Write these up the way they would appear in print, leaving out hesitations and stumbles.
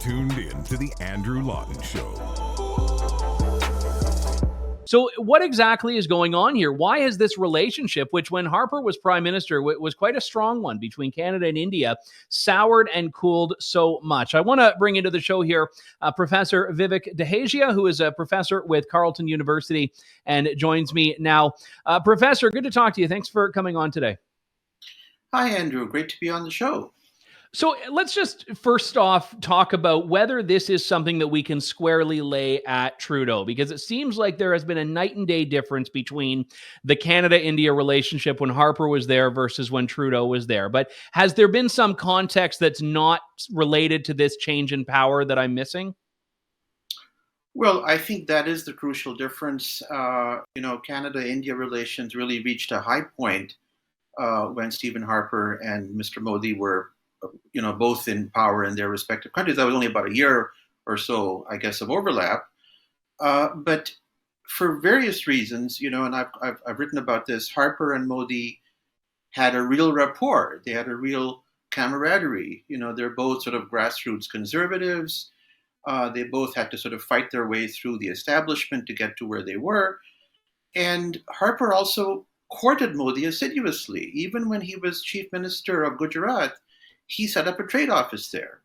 tuned in to The Andrew Lawton Show. So what exactly is going on here? Why has this relationship, which when Harper was prime minister was quite a strong one between Canada and India, soured and cooled so much? I want to bring into the show here Professor Vivek Dehejia, who is a professor with Carleton University and joins me now. Professor, good to talk to you. Thanks for coming on today. Hi, Andrew. Great to be on the show. So let's just first off talk about whether this is something that we can squarely lay at Trudeau, because it seems like there has been a night and day difference between the Canada-India relationship when Harper was there versus when Trudeau was there. But has there been some context that's not related to this change in power that I'm missing? Well, I think that is the crucial difference. Canada-India relations really reached a high point when Stephen Harper and Mr. Modi were both in power in their respective countries. That was only about a year or so, I guess, of overlap. But for various reasons, and I've written about this, Harper and Modi had a real rapport. They had a real camaraderie. They're both sort of grassroots conservatives. They both had to sort of fight their way through the establishment to get to where they were. And Harper also courted Modi assiduously. Even when he was chief minister of Gujarat, he set up a trade office there.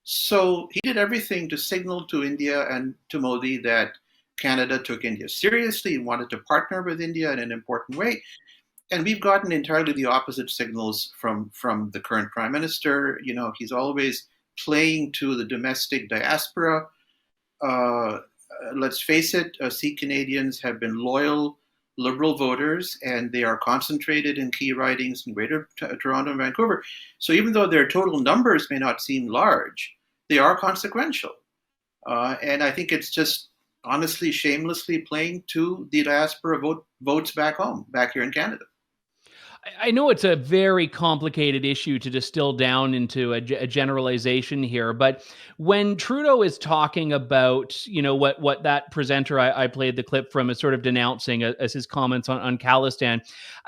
So he did everything to signal to India and to Modi that Canada took India seriously and wanted to partner with India in an important way. And we've gotten entirely the opposite signals from the current prime minister. He's always playing to the domestic diaspora. Let's face it, Sikh Canadians have been loyal Liberal voters, and they are concentrated in key ridings in Greater Toronto and Vancouver. So even though their total numbers may not seem large, they are consequential. And I think it's just honestly, shamelessly playing to the diaspora votes back home, back here in Canada. I know it's a very complicated issue to distill down into a generalization here, but when Trudeau is talking about, what that presenter I played the clip from is sort of denouncing as his comments on Khalistan,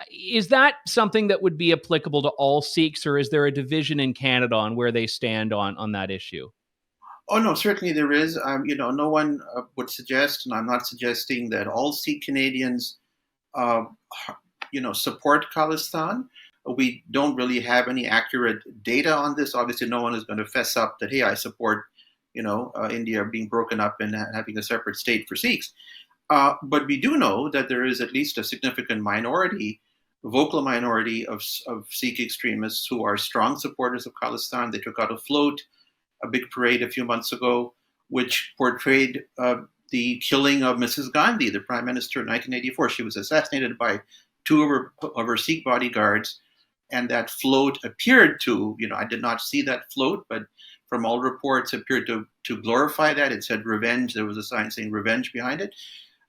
is that something that would be applicable to all Sikhs, or is there a division in Canada on where they stand on that issue? Oh, no, certainly there is. No one would suggest, and I'm not suggesting that all Sikh Canadians support Khalistan. We don't really have any accurate data on this. Obviously, no one is going to fess up that, hey, I support, India being broken up and having a separate state for Sikhs. But we do know that there is at least a significant minority, vocal minority of Sikh extremists who are strong supporters of Khalistan. They took out a big parade a few months ago, which portrayed the killing of Mrs. Gandhi, the prime minister in 1984. She was assassinated by two of her Sikh bodyguards, and that float appeared to, I did not see that float, but from all reports appeared to glorify that. It said revenge. There was a sign saying revenge behind it.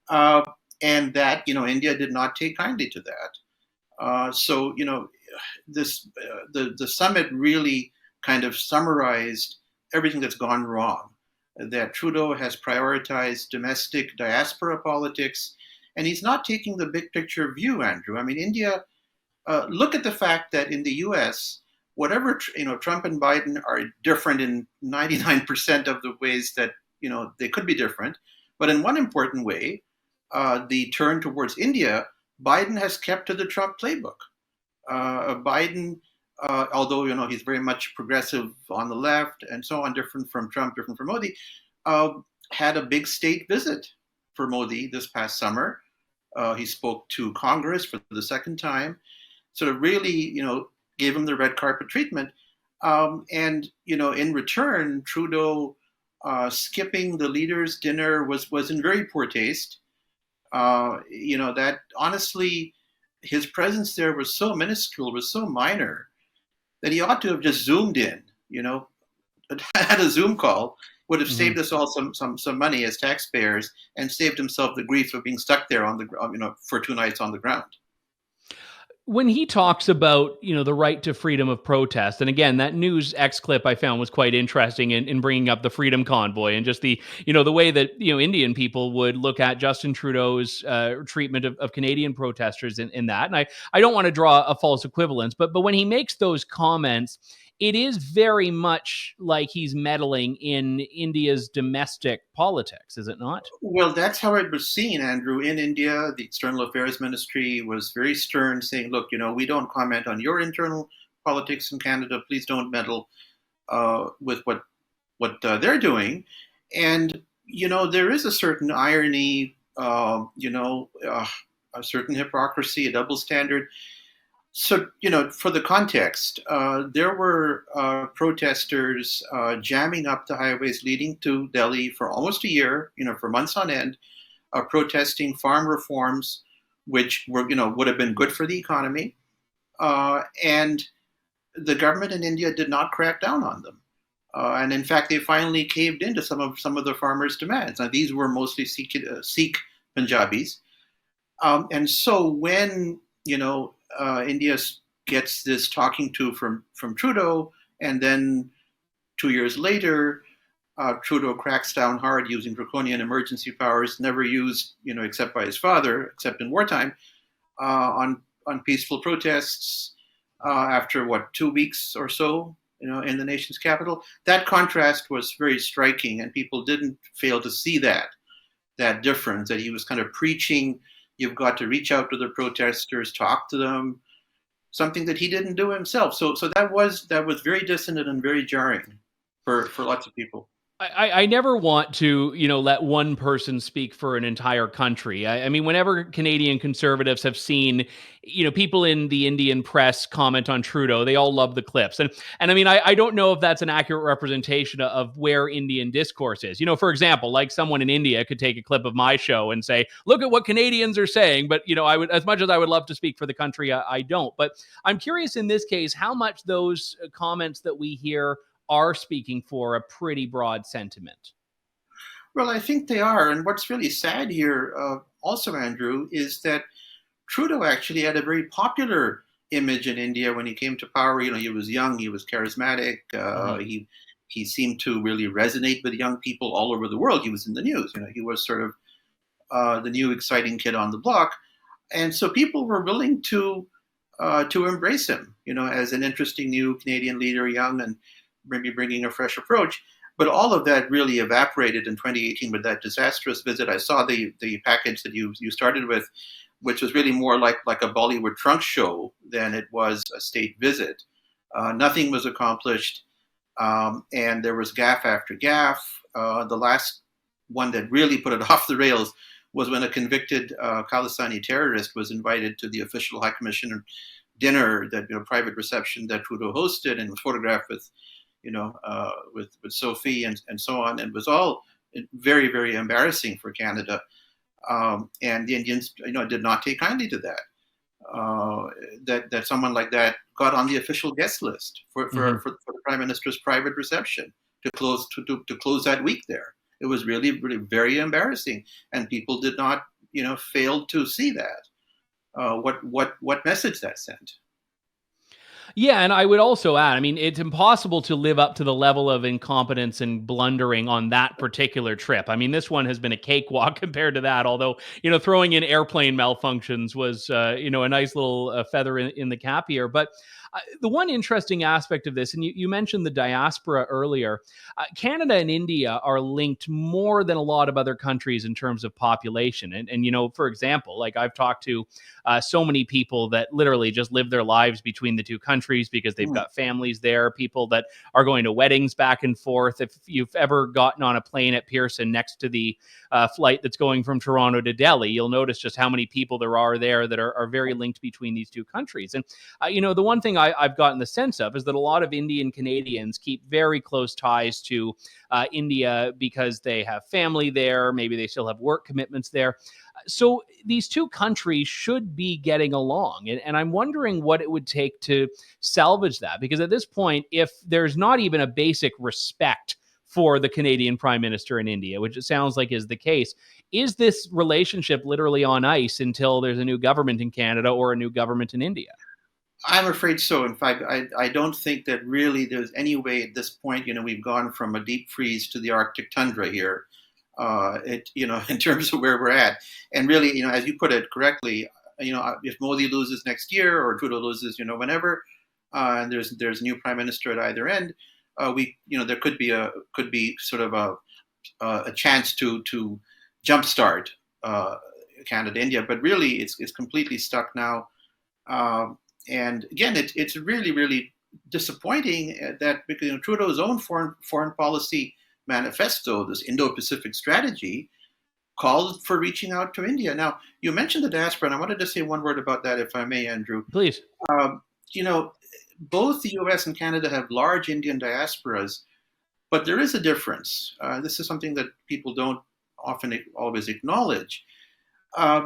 And that, India did not take kindly to that. So, the summit really kind of summarized everything that's gone wrong, that Trudeau has prioritized domestic diaspora politics, and he's not taking the big picture view, Andrew. I mean, India, look at the fact that in the US, whatever, Trump and Biden are different in 99% of the ways that, they could be different. But in one important way, the turn towards India, Biden has kept to the Trump playbook. Biden, although, he's very much progressive on the left and so on, different from Trump, different from Modi, had a big state visit for Modi this past summer. He spoke to Congress for the second time, sort of really, gave him the red carpet treatment. And, in return, Trudeau skipping the leaders' dinner was in very poor taste. That honestly, his presence there was so minuscule, was so minor, that he ought to have just Zoomed in, had a Zoom call, would have saved us all some money as taxpayers, and saved himself the grief of being stuck there for 2 nights on the ground. When he talks about, the right to freedom of protest, and again, that News X clip I found was quite interesting in bringing up the Freedom Convoy and just the way that, Indian people would look at Justin Trudeau's treatment of Canadian protesters in that. And I don't want to draw a false equivalence, but when he makes those comments, it is very much like he's meddling in India's domestic politics, is it not? Well, that's how it was seen, Andrew. In India, the External Affairs Ministry was very stern, saying, look, we don't comment on your internal politics in Canada. Please don't meddle with what they're doing. And, there is a certain irony, a certain hypocrisy, a double standard. So, for the context, there were protesters jamming up the highways leading to Delhi for almost a year, for months on end, protesting farm reforms, which were, would have been good for the economy. And the government in India did not crack down on them. And in fact, they finally caved into some of the farmers' demands. Now, these were mostly Sikh Punjabis. And so when, India gets this talking to from Trudeau, and then 2 years later, Trudeau cracks down hard using draconian emergency powers, never used, except by his father, except in wartime, on peaceful protests after 2 weeks or so, in the nation's capital. That contrast was very striking, and people didn't fail to see that difference, that he was kind of preaching, you've got to reach out to the protesters, talk to them, something that he didn't do himself. So that was very dissonant and very jarring for lots of people. I never want to, let one person speak for an entire country. I mean, whenever Canadian conservatives have seen, people in the Indian press comment on Trudeau, they all love the clips. And I mean, I don't know if that's an accurate representation of where Indian discourse is. For example, like someone in India could take a clip of my show and say, look at what Canadians are saying. But, I would, as much as I would love to speak for the country, I don't. But I'm curious in this case, how much those comments that we hear are speaking for a pretty broad sentiment. Well, I think they are. And what's really sad here also, Andrew, is that Trudeau actually had a very popular image in India when he came to power. He was young, he was charismatic, he seemed to really resonate with young people all over the world. He was in the news, he was sort of the new exciting kid on the block. And so people were willing to embrace him, as an interesting new Canadian leader, young and maybe bringing a fresh approach. But all of that really evaporated in 2018 with that disastrous visit. I saw the package that you started with, which was really more like a Bollywood trunk show than it was a state visit. Nothing was accomplished, and there was gaffe after gaffe. The last one that really put it off the rails was when a convicted Khalistani terrorist was invited to the official High Commissioner dinner, that private reception that Trudeau hosted, and was photographed with with Sophie and so on, and was all very, very embarrassing for Canada. And the Indians, did not take kindly to that. That someone like that got on the official guest list for the Prime Minister's private reception to close that week there. It was really, really very embarrassing, and people did not, fail to see that. What message that sent. Yeah, and I would also add, I mean, it's impossible to live up to the level of incompetence and blundering on that particular trip. I mean, this one has been a cakewalk compared to that, although, throwing in airplane malfunctions was, a nice little feather in the cap here. But the one interesting aspect of this, and you mentioned the diaspora earlier, Canada and India are linked more than a lot of other countries in terms of population. And for example, like I've talked to so many people that literally just live their lives between the two countries because they've got families there, people that are going to weddings back and forth. If you've ever gotten on a plane at Pearson next to the flight that's going from Toronto to Delhi, you'll notice just how many people there are there that are very linked between these two countries. And, the one thing I've gotten the sense of is that a lot of Indian Canadians keep very close ties to India because they have family there. Maybe they still have work commitments there. So these two countries should be getting along. And I'm wondering what it would take to salvage that. Because at this point, if there's not even a basic respect for the Canadian Prime Minister in India, which it sounds like is the case, is this relationship literally on ice until there's a new government in Canada or a new government in India? I'm afraid so. In fact, I don't think that really there's any way at this point. We've gone from a deep freeze to the Arctic tundra here. In terms of where we're at, and really, as you put it correctly, if Modi loses next year or Trudeau loses, whenever, and there's a new prime minister at either end, there could be sort of a chance to jumpstart Canada India, but really it's completely stuck now. And again, it's really, really disappointing that because Trudeau's own foreign policy manifesto, this Indo-Pacific strategy, called for reaching out to India. Now, you mentioned the diaspora, and I wanted to say one word about that, if I may, Andrew. Please. Both the U.S. and Canada have large Indian diasporas, but there is a difference. This is something that people don't often always acknowledge.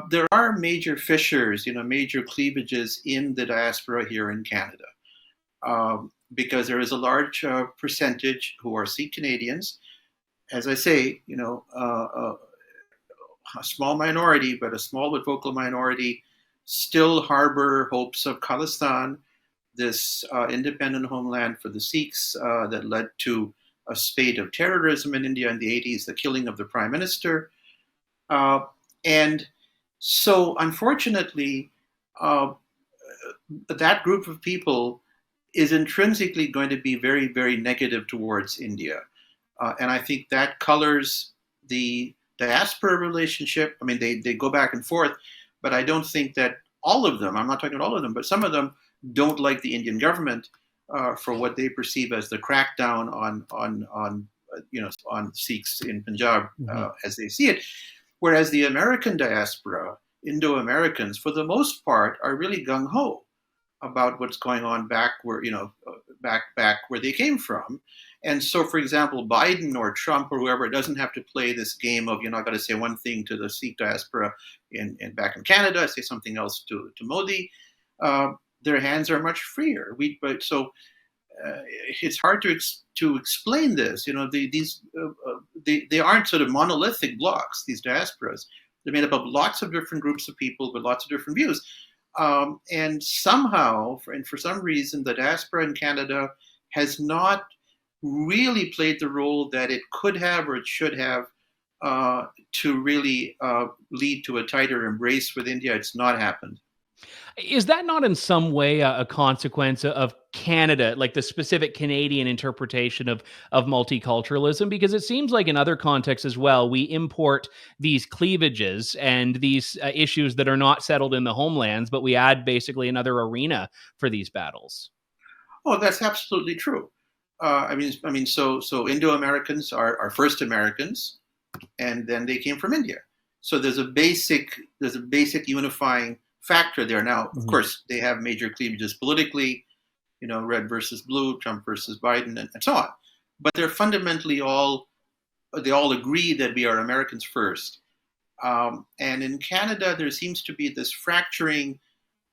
There are major fissures, major cleavages in the diaspora here in Canada, because there is a large percentage who are Sikh Canadians. As I say, a small minority, but a small but vocal minority, still harbor hopes of Khalistan, this independent homeland for the Sikhs that led to a spate of terrorism in India in the 80s, the killing of the prime minister. And so, unfortunately, that group of people is intrinsically going to be very, very negative towards India. And I think that colors the diaspora relationship. I mean, they go back and forth, but I don't think that all of them, I'm not talking about all of them, but some of them don't like the Indian government for what they perceive as the crackdown on Sikhs in Punjab as they see it. Whereas the American diaspora, Indo-Americans, for the most part, are really gung-ho about what's going on back where they came from. And so, for example, Biden or Trump or whoever doesn't have to play this game of, I've got to say one thing to the Sikh diaspora back in Canada, say something else to Modi. Their hands are much freer. It's hard to explain this. They aren't sort of monolithic blocks, these diasporas. They're made up of lots of different groups of people with lots of different views. And somehow, for some reason, the diaspora in Canada has not really played the role that it could have or it should have to really lead to a tighter embrace with India. It's not happened. Is that not in some way a consequence of Canada, like the specific Canadian interpretation of multiculturalism? Because it seems like in other contexts as well, we import these cleavages and these issues that are not settled in the homelands, but we add basically another arena for these battles. Oh, that's absolutely true. So Indo-Americans are first Americans, and then they came from India. So there's a basic unifying factor there. Now, of course, they have major cleavages politically, red versus blue, Trump versus Biden, and so on. But they're fundamentally they all agree that we are Americans first. And in Canada, there seems to be this fracturing,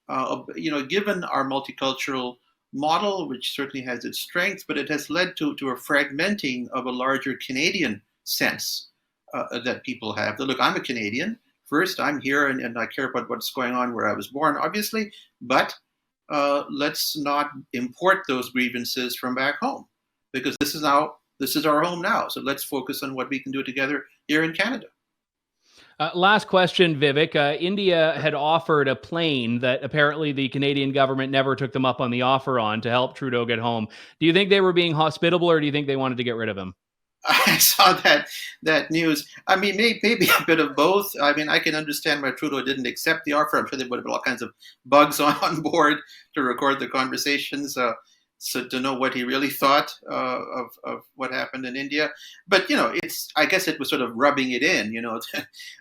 given our multicultural model, which certainly has its strengths, but it has led to a fragmenting of a larger Canadian sense that people have. That, look, I'm a Canadian. First, I'm here and I care about what's going on where I was born, obviously, but let's not import those grievances from back home, because this is our home now. So let's focus on what we can do together here in Canada. Last question, Vivek. India had offered a plane that apparently the Canadian government never took them up on the offer on to help Trudeau get home. Do you think they were being hospitable, or do you think they wanted to get rid of him? I saw that news. I mean, maybe a bit of both. I mean, I can understand why Trudeau didn't accept the offer. I'm sure there would have been all kinds of bugs on board to record the conversations, so to know what he really thought of what happened in India. But I guess it was sort of rubbing it in.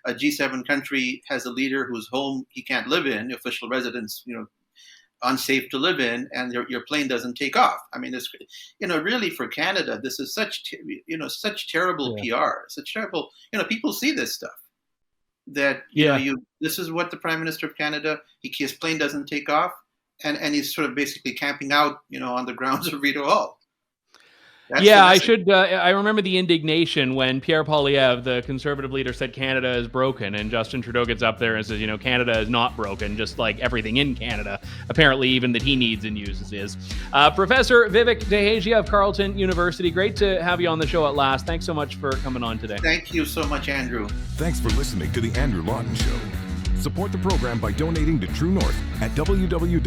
A G7 country has a leader whose home he can't live in, official residence, unsafe to live in, and your plane doesn't take off. I mean, it's, really for Canada, this is such terrible PR, such terrible, people see this stuff that, this is what the Prime Minister of Canada, his plane doesn't take off, and he's sort of basically camping out, on the grounds of Rideau Hall. I remember the indignation when Pierre Poilievre, the Conservative leader, said Canada is broken, and Justin Trudeau gets up there and says, Canada is not broken, just like everything in Canada, apparently even that he needs and uses is. Professor Vivek Dehejia of Carleton University, great to have you on the show at last. Thanks so much for coming on today. Thank you so much, Andrew. Thanks for listening to The Andrew Lawton Show. Support the program by donating to True North at www.tnc.news.